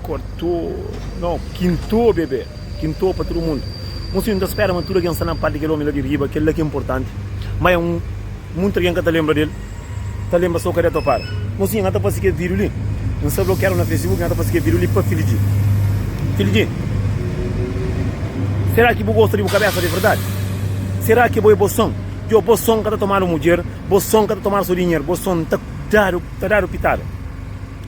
cortou. Não, quintou, bebê. Quintou para todo mundo. Você não espera uma tudo que está na parte que ele de riba, que é que é importante. Mas é muito alguém que te lembra dele. Te lembra só que ele topar. Você não está para seguir vídeo ali. Não sabe o que era no Facebook, não está para seguir vídeo ali para Filidinho. Filidinho. Será que você gosta de cabeça de verdade? Será que é boção? Eu boção que está tomando mulher, boção que está tomando seu dinheiro, boção está dando pitada.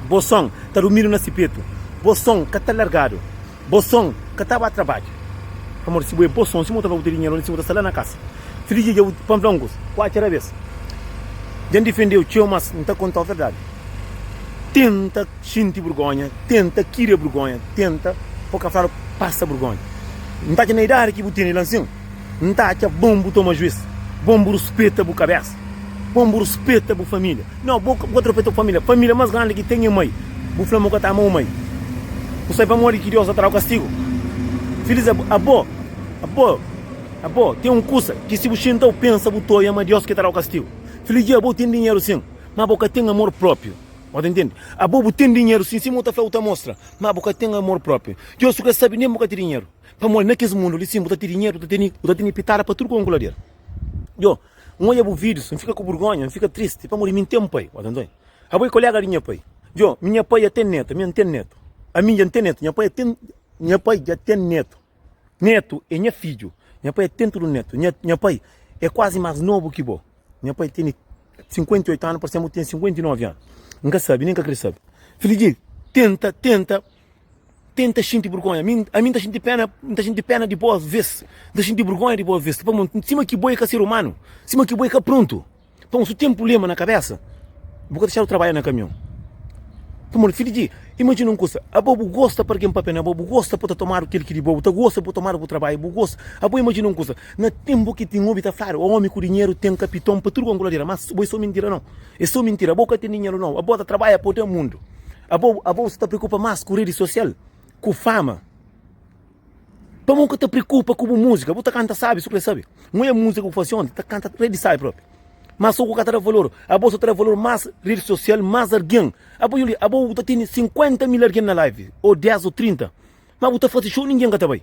Boção está dormindo no cipeto. Boção que está largado. Boção que está a trabalho. Amor, se você boção, se você vai ter dinheiro, se você está lá na casa. Filho de Pamplongos, quatro vezes. Já defendeu o tio, mas não está contando a verdade. Tenta sentir vergonha, tenta querer vergonha, tenta, porque fala, passa vergonha. Não está na idade que você tem lancinho. Não está que bombo toma juízo. Bombo respeita a cabeça. Bombo respeita a família. Não, bombo respeita a família. Família mais grande que tem a mãe. O flamengo está a mãe. Você vai morrer que Deus terá o castigo. Filhos, tem um curso que se você não pensa, você ama Deus que terá o castigo. Filhos, a boa tem dinheiro sim, mas a boca tem amor próprio. Você entende? A boa tem dinheiro sim, se você faz mostra, mas a boca tem amor próprio. Deus só quer saber nem boca tem dinheiro. Para morrer naquele mundo, sim, você tem dinheiro, você tem pitar para tudo com o goladeiro. Eu, olha o vídeo, não fica com vergonha, não fica triste, para morrer, me tem um pai. Você entende? A boa colega minha pai. Eu, minha pai tem neto, minha tem neto. A minha tem neto, minha pai já tem neto. Neto é minha filho. Minha pai tem tudo neto. Minha pai é quase mais novo que eu. Minha pai tem 58 anos, por exemplo, tem 59 anos. Nunca sabe, nunca quer saber. Filho, tenta sentir vergonha. A mim está sentindo pena de boas vezes. Está sentindo vergonha de boas vezes. Cima que boi é ser humano. Cima que boi é pronto. Então, se tem um problema na cabeça, vou deixar o trabalho no caminhão. Então, filho, imagina uma coisa. A bobo gosta para quem papel, a bobo gosta para tomar o que ele quer, gosta para tomar o trabalho, gosta. A bobo imagina uma coisa. No tempo que tem homem, está claro, o homem com dinheiro tem capitão para tudo com goladeira. Mas isso é mentira, não. É só mentira. A boca tem dinheiro, não. A boca trabalha para o mundo. A bobo se preocupa mais com rede social, com fama. Para nunca te preocupa com música. Você canta, sabe, você sabe. Não é música que funciona, você canta rede sai próprio. Mas só o que terá valor. A bolsa terá valor mais rede social, mais alguém. A bolsa tem 50 mil alguém na live, ou 10 ou 30. Mas você faz show, ninguém está bem.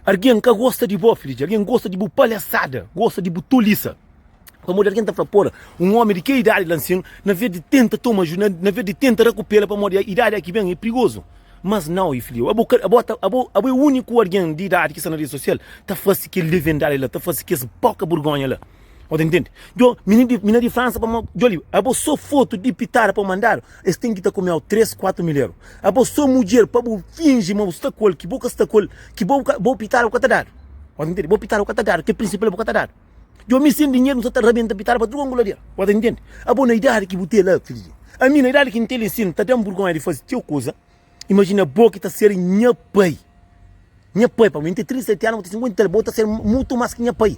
Alguém que gosta de boa, filho, alguém gosta de boa palhaçada, gosta de boa toliça. Como alguém está para pôr um homem de que idade lancinho, na vez de tenta tomar ajuda, na vez de tenta recuperar para morrer, a idade aqui vem é perigoso. Mas não, filho, a o único alguém de idade que está na rede social, está fazendo que ele vendar ela, está fazendo que essa pouca vergonha lá. Você entende? Eu, menina de França, eu só foto de pitar para mandar, eles têm que estar comendo 3, 4 mil euros. Eu só mulher para fingir, mas está com que boca está com que vou pitar o catadar. Você entende? Vou pitar o catadar, que é principal o catadar. Eu me sinto dinheiro, não está arrebenta pitar para tudo com goladeira. Você entende? A boa idade que você lá, filho. A minha idade que ele ensina, está dando vergonha de fazer teu coisa. Imagina a boa que está a ser minha pai. Minha pai, para mim, tem 37 anos, tem 50 anos, está a ser muito mais que minha pai.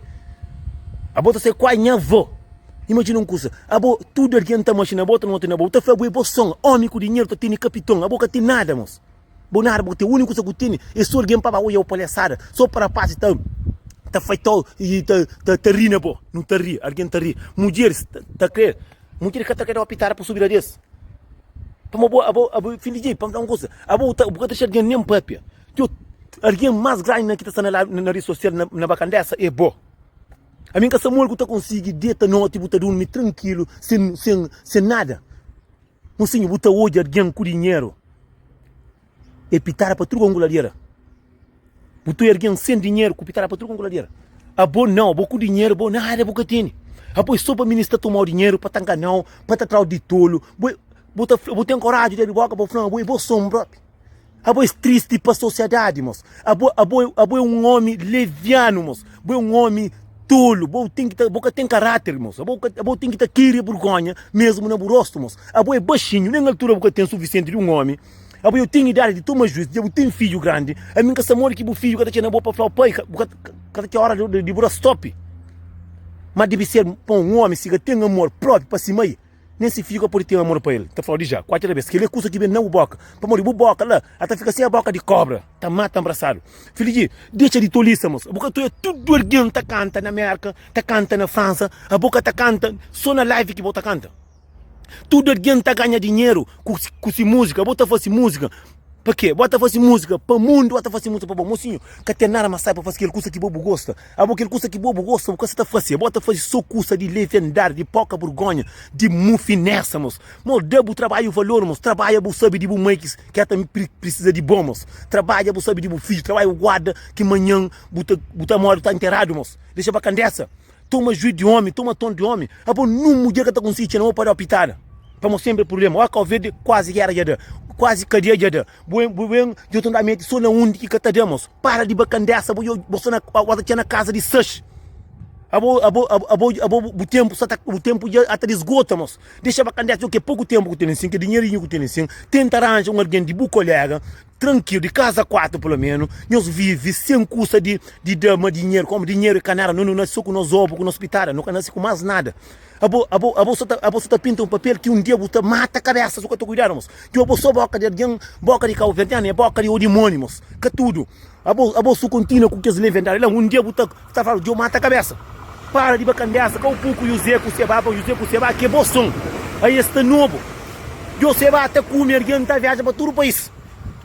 A bota ser quase minha avó. Imagina uma coisa. A bota tudo alguém está machina, a bota não tem na bota. Foi a boa som. Homem com dinheiro está tendo capitão. A boca tem nada, moço. Bonara, a única coisa que tem é só alguém para o palhaçada. Só para a paz e tal. Está feito e está rindo, pô. Não está rindo. Alguém está rindo. Mulheres, está querendo. Mulheres que está querendo apitar para subir a desse. Para a boa filho de para uma coisa. A boa está deixando alguém nem papia. Alguém mais grande que está na rede social, na bacandessa, é bom. A minha casa mulher que está conseguindo deitar noite, você dormir tranquilo, sem nada. Mas sim, você hoje alguém com dinheiro. É pitar para tudo com goladeira. Você alguém sem dinheiro, com pitar para tudo com goladeira. A boa não, a boa com dinheiro, boa nada, a boa tem. A boa só para o ministro tomar o dinheiro, para tancar não, para tratar de tolo. Você tem coragem de boca para falar, boa sombra. A boa é triste para a sociedade, moço. A boa é um homem leviano, moço. A boa é um homem tolo, boca tem caráter, moço. A boca tem que ter querer vergonha, mesmo no rosto, moço. A boca é baixinho, nem na altura a boca tem o suficiente de um homem. A boca tem idade de tomar juízo, eu tenho filho grande. A minha casa mora que o filho que está na boca para falar, pai, que hora de bora stop. Mas deve ser para um homem, se tem amor próprio para si mesmo. Nem se filho pode ter amor para ele. Está falando já, 4 vezes. Que ele é coisa que vem na boca. Para morrer, boca lá, até fica sem a boca de cobra. Está mata abraçado. Filho, deixa de tolice, moço. A boca é tudo alguém tá canta na América, tá canta na França. A boca tá canta só na live que você canta. Tudo alguém tá ganha dinheiro com essa música, bota fazer música. Para quê? Bota fazer música para o mundo, bota fazer música para o mocinho. Que tem nada mais sai para fazer aquele coisa que o bobo gosta. Aquele coisa que o bobo gosta, o que você está fazendo? Bota fazer só coisa de legendar, de pouca vergonha, de mufinessa, moço. Mas debo trabalho o valor, moço. Trabalha, você sabe de mãe que até precisa de bom, moço. Trabalha, você sabe de filho. Trabalha o guarda que amanhã bota morto, está enterrado, moço. Deixa para candessa. Toma juízo de homem, toma tom de homem. Não mulher que está com sítio, não vou parar a pitada. Estamos sempre problema. Olha que o verde quase era já. Quase cadeia já. Bueno, eu estou na mente só na onde que catademos. Para de bacandessa, você na casa de sush. O tempo já até esgotamos. Deixa bacandessa, que pouco tempo que tem assim, que dinheirinho que tem assim. Tenta arranjar alguém de boa colega, tranquilo, de casa quatro pelo menos. Nós vive sem custa de dama dinheiro, como dinheiro e canara. Não nasceu com nós ovos, com nós hospital, não nasceu com mais nada. A bolsa tá pinta um papel que um dia você mata a cabeça, só que tu cuidarmos. Que a bolsa boca de alguém, boca de calverdiano, boca de odimônimos, que tudo. A bolsa continua com que eles levantaram. Um dia você tá falando, de eu mata a cabeça. Para de bacandeaça, com o pouco José com o Seba, que é bom som. Aí está novo. José vai até com o mergulho, tá viaja para todo o país.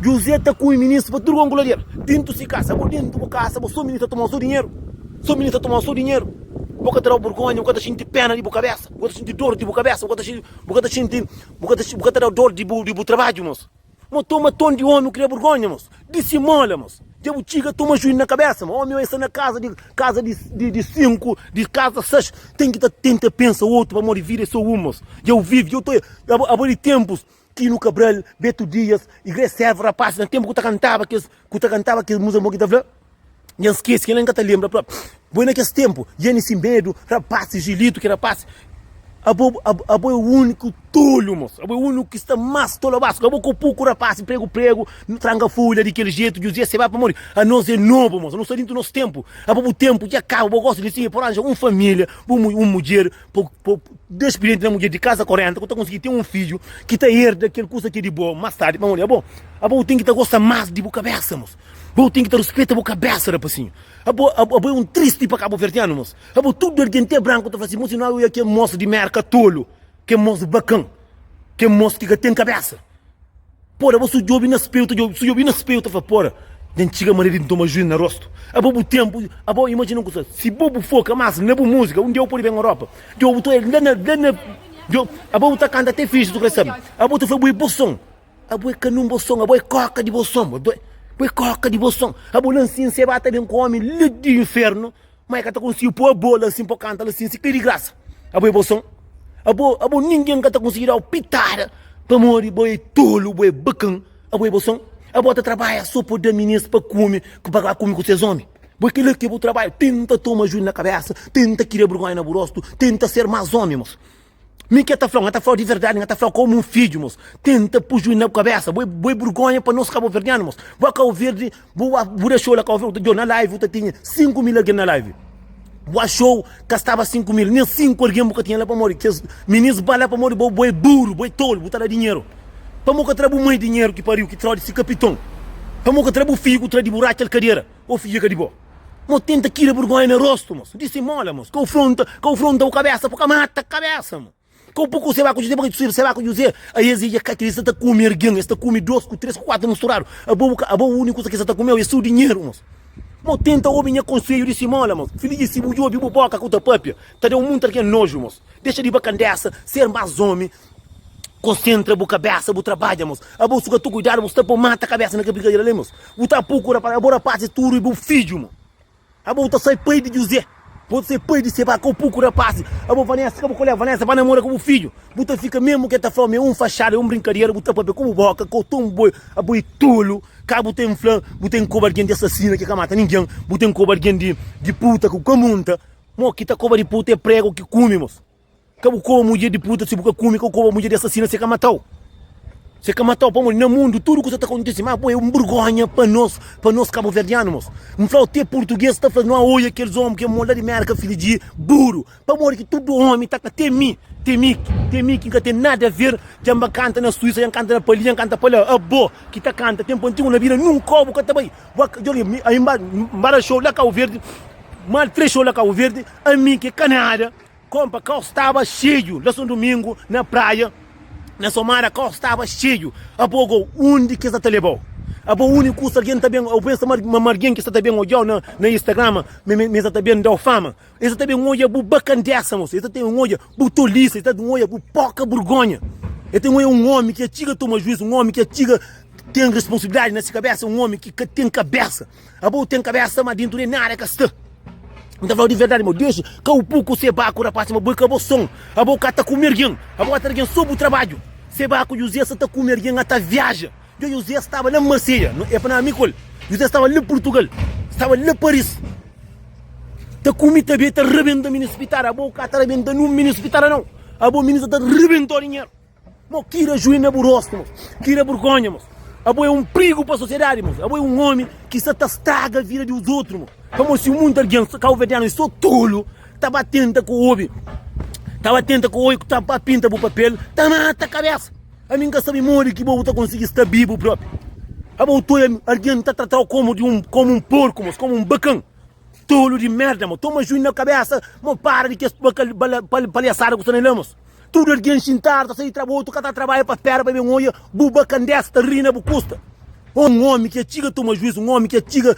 José está com o ministro para tudo o angularia. Dentro se casa, dentro da casa, só o ministro tomar o seu dinheiro. Só o ministro tomar o seu dinheiro. Boca terá o vergonha, boca sentir pena de boca cabeça, boca sentir dor de boca cabeça, boca terá dor de trabalho, moço. Mas toma tom de homem, cria vergonha, moço. Dissimula, moço. Já o chica toma juízo na cabeça, moço. Homem está na casa de cinco, de casa seis. Tem que tentar pensar o outro para morrer, vira só um, moço. Já eu vivo, eu estou a tempos. Kino Cabral, Beto Dias, Igreja Serva, rapaz, no tempo que eu cantava, que música que estava. Eu esqueci, que ele nunca te lembra. Bom, naquele tempo, Jenny medo, rapaz, Gilito, que rapaz. Abo é o único tolo, moço. Abo é o único que está mais tolo abaixo. Abo com pouco rapaz, prego, tranga folha daquele jeito, José, você vai para morrer. A nós é novo, moço. Não está dentro do nosso tempo. Abo o tempo já acaba, eu gosto de sim, por anjo, uma família, uma mulher, despedindo da mulher de casa 40, que está conseguindo ter um filho, que está herda aquele coisa aqui de boa, mais tarde, para morrer. Abo tem que estar gostando mais de boa cabeça, moço. Abo tem que ter respeito a boa cabeça, rapazinho. Abo é um triste para Cabo Verdeano, moço. Abo tudo alguém tem branco, está fazendo, moço, não é que é moço de merca tolo, que é moço bacana, que é moço que tem cabeça. Porra, você joga na espelho, tá falando, porra, de antiga maneira de tomar juízo na rosto. Abo o tempo, abo imagina coisa, se bobo foca mais, não é boa música, um dia eu pode vir na Europa. Eu estou abo tá canta até fixe, tu quer saber. Abo tu foi bom som. Abo é canum bom som, abo é coca de bom som. Foi coca de bolsão. A bolancinha se bate dentro com o homem de inferno. Mas que está conseguindo pôr a bola assim para cantar assim, se cria de graça. A boa bolsão. A boa ninguém que está conseguindo pitar. Para morrer, boi tolo, boi bacana. A boa bolsão. A boa trabalha só para dar ministro para comer com seus homens. Boi que ele que o trabalho. Tenta tomar juízo na cabeça. Tenta querer vergonha no rosto. Tenta ser mais homem, moço. Me que está falando de verdade, está falando como um filho, moço. Tenta pôr juízo na cabeça, boi vergonha para nós cabo-verdianos, moço. Vou Cabo Verde, vou deixar lá Cabo Verde, na live, eu tinha 5 mil alguém na live. Vou show, gastava 5 mil, nem 5 alguém que tinha lá para morrer. Que os meninos lá para morrer, boi burro, boi tolo, botar dinheiro. Para morrer, trabalho mais dinheiro que pariu, que traz esse capitão. Para morrer, trabalho filho, que traz de buraco, cadeira. Ou filho que de boa. Mas tenta tirar vergonha no rosto, moço. Dissimula, moço. Confronta o cabeça, porque mata a cabeça, moço. Com pouco você vai com José, aí exige a característica de comer gangue, está comer 2, 3, 4 misturados. A boa única coisa que você está comendo é seu dinheiro, moço. Mas tenta o minha conselho de cimola, moço. Filho de cimo, eu vivo boca com a papia. Tá de um mundo que é nojo, moço. Deixa de bacandessa, ser mais homem. Concentra a cabeça, o trabalho, moço. A bolsa que tu cuidar, moço, tá por mata a cabeça na brincadeira ali, moço. O tá pouco para a parte tudo e o filho, moço. A bolsa sai pai de José. Você pode ser para com pouco rapaz. A boa Vanessa, Vanessa vai namorar com o filho. Você fica mesmo que está falando, um fachada, um brincadeira, você pode como boca, com um boi, a boi tolo. Cabo tem flan, você tem cobra de assassina que mata ninguém. Você tem cobra de puta que camunta. Mo que tá cobra de puta é prego que comemos. Cabo como mulher de puta se você come, como mulher de assassina se matou. Você quer matar o povo no mundo, tudo que está acontecendo, mas é uma vergonha para nós cabo-verdianos, moço. Um flauteiro português está falando, não olha aqueles homens que é molha de merda, filho de burro. Para morrer que todo homem está até mim, que não tem nada a ver, já canta na Suíça, já canta na Palhinha, canta para a boa, que está canta, tem pontinho na vida, num cobo que está bem. Embora show lá Cabo Verde, mal 3 show lá Cabo Verde, a mim que é canada, Compa, carro estava cheio, lá São Domingo, na praia, na Somara, carro estava cheio. A pouco, onde que está levou? A pouco, único que alguém também, eu penso alguém que está também olhando na Instagram, me está também dando fama. Esse também olha por bacandessa, moço. Esse também olha por tolice, esse também olha por pouca vergonha. Esse também é um homem que atiga toma juízo, um homem que atiga tem responsabilidade nessa cabeça, um homem que tem cabeça. A pouco tem cabeça, mas dentro de nada que está. Então, falando de verdade, meu Deus, que o pouco se baco da parte, mas boca bolsão, a boca está comer alguém, a boca está sob o trabalho, se baco e o Zé está comer alguém até viaja. E o Zé estava na Marseille, é para mim, o Zé estava lá em Portugal, estava lá em Paris. Está comido também, está rebentando no hospital, a boca está rebentando no hospital, não. A boca está rebentando o dinheiro. Mas que era juína burosto, que era vergonha, a boca é um perigo para a sociedade, a boca é um homem que se estraga a vida dos outros, como se o mundo alguém calvediano e só tolo, estava atento com o homem, estava atento com o olho, estava pinta para o papel, está mata a cabeça. A mim que sabe morrer que vou conseguir estar vivo próprio. A botou alguém está tratado como um porco, como um bacão. Tolo de merda, toma juízo na cabeça, para de que as palhaçadas que estão lemos. Tudo alguém sentar, está sair trabalho, tu está trabalhando para perder, para ver um olho, buba candessa, está rindo, bu custa. Um homem que atiga toma juízo, um homem que atiga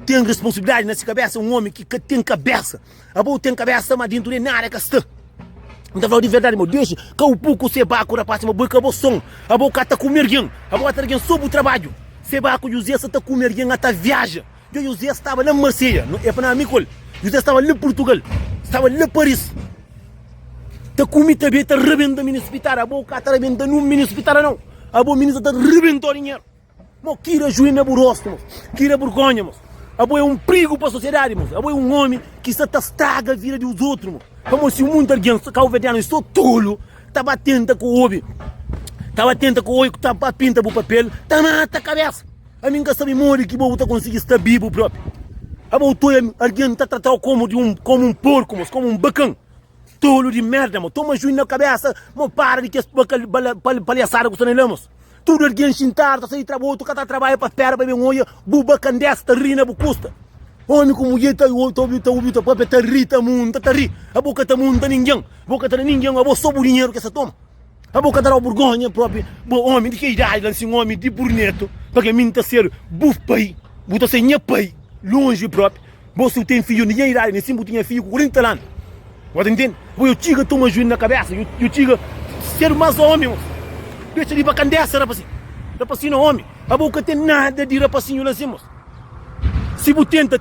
tem responsabilidade nessa cabeça, um homem que tem cabeça. A boa tem cabeça, mas dentro de nada que está. Então, falando de verdade, meu Deus, que o pouco se baco da parte, mas boca bolsão, a boca está comer alguém, a boca está sob o trabalho. Se baco e o Zé está comer alguém até viaja. E o Zé estava na Marseille, é para mim, o Zé estava lá em Portugal, estava lá em Paris. Está comido também, está rebentando no hospital, a boca está rebentando no hospital, não. A boca está rebentando o dinheiro. Mas que era juína burosto, que era vergonha, a boa é um perigo para a sociedade, a boa é um homem que se estraga a vida dos outros, como se o mundo alguém calvediano e só tolo, estava atento com o homem, estava atento com o olho, estava pinta para o papel, está mata a cabeça. A mim que sabe morrer que vou conseguir estar vivo próprio. A boa alguém está tratado como um porco, como um bacão. Tolo de merda, toma juízo na cabeça, para de que as palhaçadas que estão lemos. Tudo alguém sentar, está sair trabalho, tu está trabalhando para perder, para ver um olho, buba candessa, está rindo, bu custa. Homem com mulher, está ouvindo, para está rita, está ri. A boca está mundo, está ninguém. A boca está ninguém, a boca sob o dinheiro que se toma. A boca está vergonha própria. Homem de que idade, assim, um homem de burneto, para que a mim está ser buf pai, está ser minha pai, longe próprio. Você tem filho, ninguém idade, nem sempre tinha filho com 40 anos. Você entende? Eu tiga toma juízo na cabeça, eu tiga ser mais homem, deixa de bacandessa, rapazinho. Rapazinho não homem. A boca tem nada de rapazinho lá cima. Se você tenta,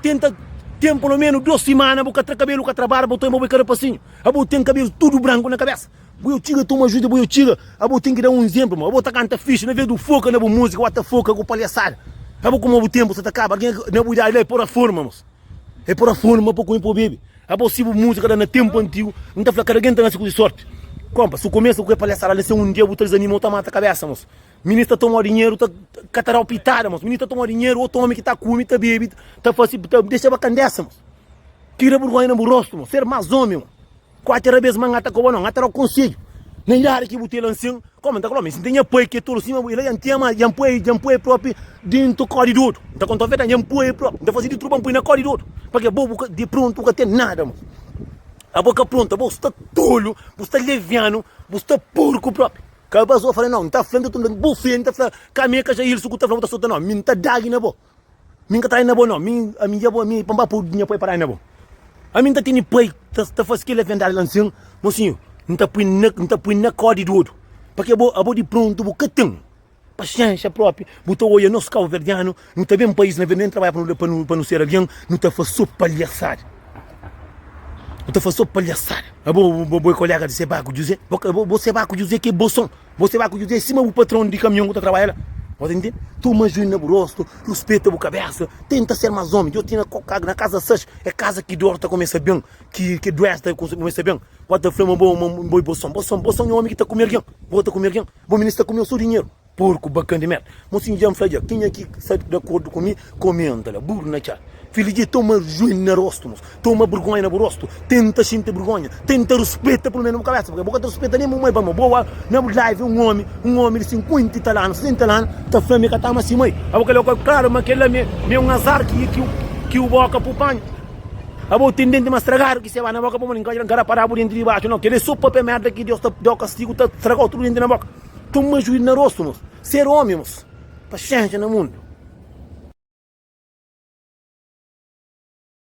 tem pelo menos 2 semanas, a boca tem cabelo com a trabalho, botou em boca rapazinho. A boca tem cabelo tudo branco na cabeça. Eu tiga toma ajuda, eu tiga. A boca tem que dar um exemplo, a boca canta ficha, não vê do foca, não é música, ou até foca com palhaçada. A boca como o tempo você acaba, alguém não é ideia, é por a forma, moço. É por a forma, pouco em bebê. A possível música no tempo antigo, não está falando que alguém tem essa coisa de sorte. Compa, se o começo com a palhaçada, ele um dia, o 3 animais tá mata a cabeça, moço. Ministro toma dinheiro, tá catarau pitada, moço. Ministro toma dinheiro, outro homem que tá comendo, tá bebendo, tá fazendo, deixa a candessa, moço. Tira vergonha no rosto, moço. Ser mais homem, moço. 4 vezes mais gata como não, até o conselho. Nem lá que você lançou, como tá falando, se tem apoio que tudo cima, ele já tem mais, já apoio próprio dentro do corredor. Então quando tá vendo, já apoio próprio, então fazendo tudo para no corredor, porque bobo de pronto nunca tem nada, moço. A boca pronta, você está tolo, você está leviano, você está porco próprio. Cada pessoa fala, não está falando, tu não buffet, não está falando, caminha que já ele suco está falando, está soltando, não, minha está dagi na boa. Minha está aí na boa, não, a minha boa, minha pamba por dinheiro para aí na boa. A minha está tendo pai, está fazendo que ele vender lançando, mocinho, não está põe na corredor, porque a boa de pronto, o que tem? Paciência própria, botou olho nosso carro verdiano, não está bem um país, não vem trabalhar para não ser alguém, não está fazendo palhaçada. Eu estou fazendo palhaçada. Vou colega de Sebaco dizer, você vai dizer que é bolsão. Você vai dizer, cima do patrão de caminhão que está trabalhando. Você entende? Toma juízo no rosto, respeita a cabeça, tenta ser mais homem. Eu tinha na casa 6, é casa que dor está começa bem, que doece começa bem. Pode falar um bom bolsão. Bolsão é um homem que está comendo alguém. Vou estar comendo alguém. O ministro está comendo o seu dinheiro. Porco bacana de merda. Mocinho já me falei, quem aqui sai de acordo comigo, comenta lá, burro na cara. Filho de toma juízo no rosto, toma vergonha no rosto, tenta sentir vergonha, tenta respeita pelo menos na cabeça, porque a boca respeita nem muito bem, boa, na live um homem de 50 anos, 60 anos, está falando que está assim, mãe. A boca é claro, mas aquele é um azar que o boca para o panho. Abo tendente mas estragar que se vai na boca para ninguém encara para por dentro de baixo não. Querer sopa para merda que Deus dá castigo tá estragar tudo dentro na boca. Tu me ajuda na rosto, ser homem, para gente no mundo.